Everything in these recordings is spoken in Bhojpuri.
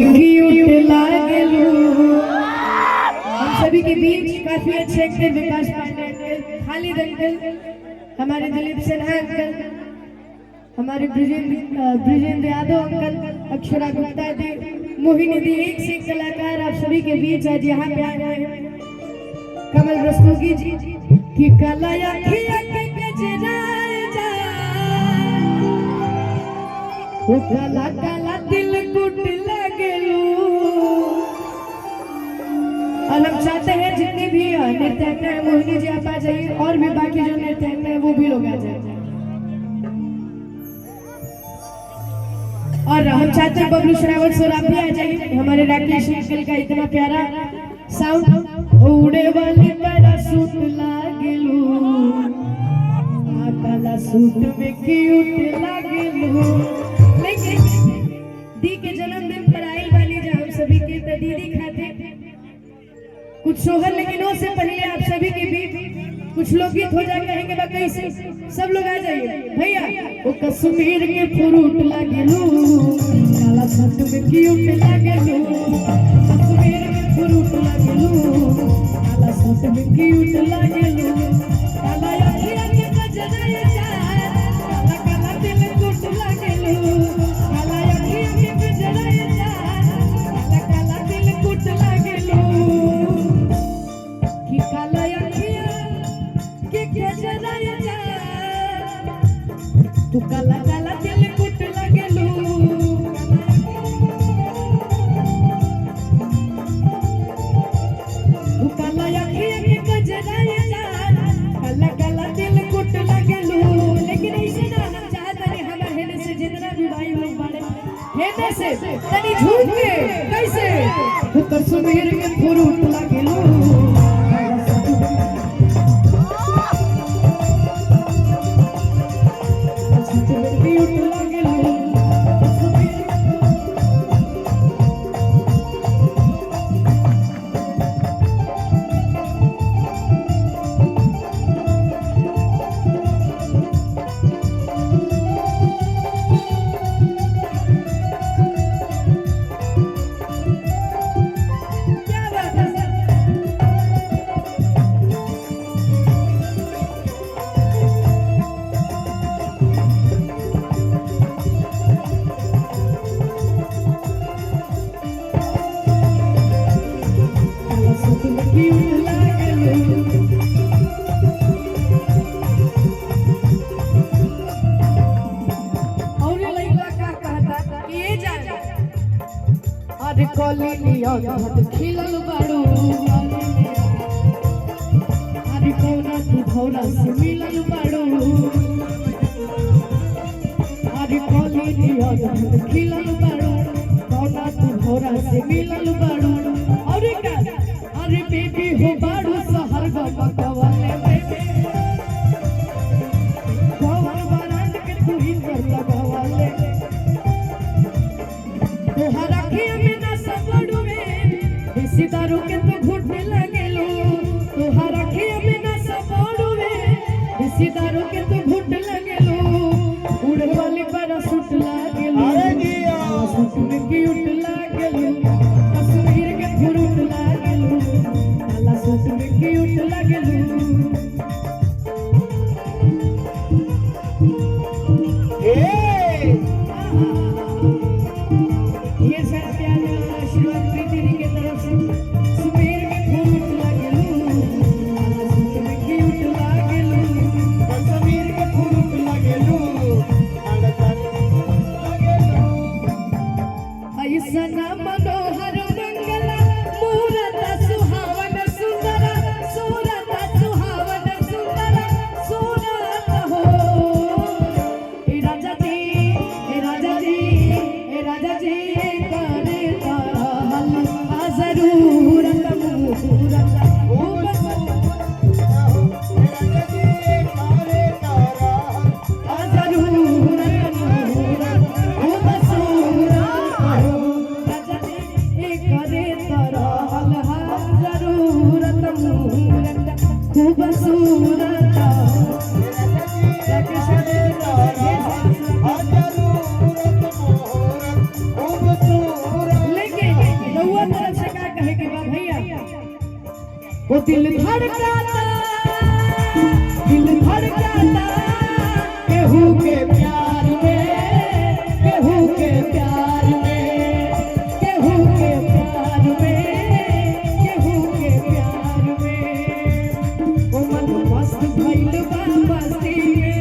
हम सभी के बीच काफी अच्छे एक्टर विकास पांडे अंकल, खालिद अंकल, हमारे दिलीप सिन्हा अंकल, हमारे ब्रिजेंद्र यादव अंकल, अक्षरा गुप्ता दी, मोहिनी दी, एक से एक कलाकार आप सभी के बीच आज यहाँ पे आए हैं। कमल रस्तोगी जी की कला वो काला काला दिल कुट लगलू। और हम चाहते हैं जितने भी नृत्यज्ञ हैं मोहिनी जी आप आ जाइए, और भी बाकी जो नृत्यज्ञ हैं वो भी लोग आ जाए। और हम चाहते हैं बबलू श्रावण सर आप भी आ जाइए। हमारे राकेश अंकल का इतना प्यारा साउंड, उड़े वाली पैराशूट लागलू, काला सूट में क्यूट लागलू। दी के जन्मदिन पर आई वाली जब हम सभी के दीदी खाते कुछ सोहर, लेकिन उससे पहले आप सभी के बीच कुछ लोग गीत हो जाए कहेंगे बाकी से सब लोग आ जाइए भैया। वो कश्मीर के फ्रूट लागलू, काला सूट में क्यूट लागलू, कश्मीर के फ्रूट लागलू, काला सूट में क्यूट लागलू, काला अखियां के गजरा ये चार, काला काला दिल कुट लागलू, काला अखियां के गजरा ये चार, काला काला दिल कुट लागलू, कि काला अखियां के गजरा ये चार, तू काला काला दिल कुट लागलू। तू काला अखियां के गजरा ये चार, काला काला दिल कुट लागलू। लेकिन ऐसे ना हम चाहते हैं हमारे हेने से जितना भी भाई लोग बाड़े हेने से तनी झूठ के कैसे तू कश्मीर के फ्रूट लागलू, खिलल बाड़ू, अरे कौना तू भौरा से मिलल बाड़ू, अरे खिलल बाड़ू, कौना तू भौरा से मिलल बाड़ू। और अरे बेबी हो बाड़ू सहर गवाले बेबी, गवन बरांड के तू ही कर लगवाले, तोहर अखियां में ना सबड़ू दारू के तो घुट लगेलो, तोहर अखियां में ना सबड़ू दारू के तो घुट लगेलो, उड़ वाली पैराशूट लागेलो, सूट में क्यूट लागेलो, कश्मीर के फ्रूट लागेलो, काला सूट में क्यूट लागेलो। ये सारा प्यार आशीर्वाद प्रीति की तरफ से सुमेर के फ्रूट लागेलू, काला सूट में क्यूट लागेलू, कश्मीर के फ्रूट लागेलू, काला सूट लागेलू। ऐसा मनोहर मंगला मूरत सुहावन सुंदर, सूरत सुहावन सुंदर, सूरत हो ए राजा जी, ए राजा जी, ए राजा जी जरूरत मुहूर्त ओ बस जरूरत मुहूर्त ओ बस राजा जी एक वो दिल धड़काता, दिल धड़काता केहू के प्यार में, केहू के प्यार में, केहू के प्यार में, केहू के प्यार में। ओ मन मस्त भइल बा मस्ती में,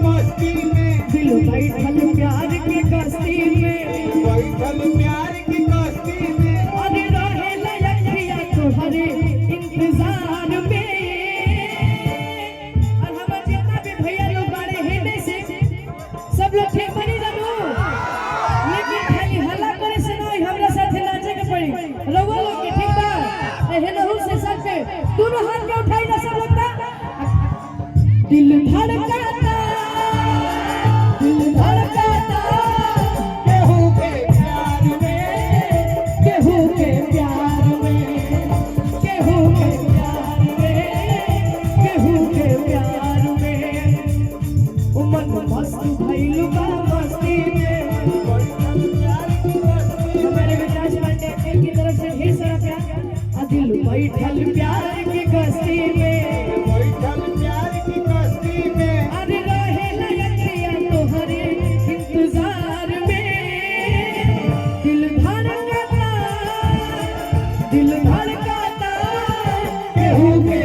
मस्ती में दिल बैठल प्यार की कश्ती में, बैठल प्यार की कश्ती में। अरे रहे लयखिया तोहरे इंतजार में। और हमार जितना भी भैया लोग बारे हेने से सब लोग ठीक बनी जानू, लेकिन खाली हल्ला करे से नहीं, हमरा साथे नाचे के पड़ी। रउआ लोग के ठीक बा, हेनहु से सब के दोनों हाथ के उठाई ना सब लोग ता। दिल धड़काता, दिल धड़काता केहू के प्यार में, केहू के प्यार में, केहू के प्यार में, केहू के प्यार में। ओ मन मस्त भइल बा मस्ती में। बैठल प्यार की कश्ती में। हमारे विकास पांडे की तरफ से ढेर सारा प्यार। दिल बैठल प्यार की कश्ती में, बैठल प्यार की कश्ती में। अरे रहे लयखिया तोहरे इंतजार में। दिल धड़काता, दिल धड़काता केहू के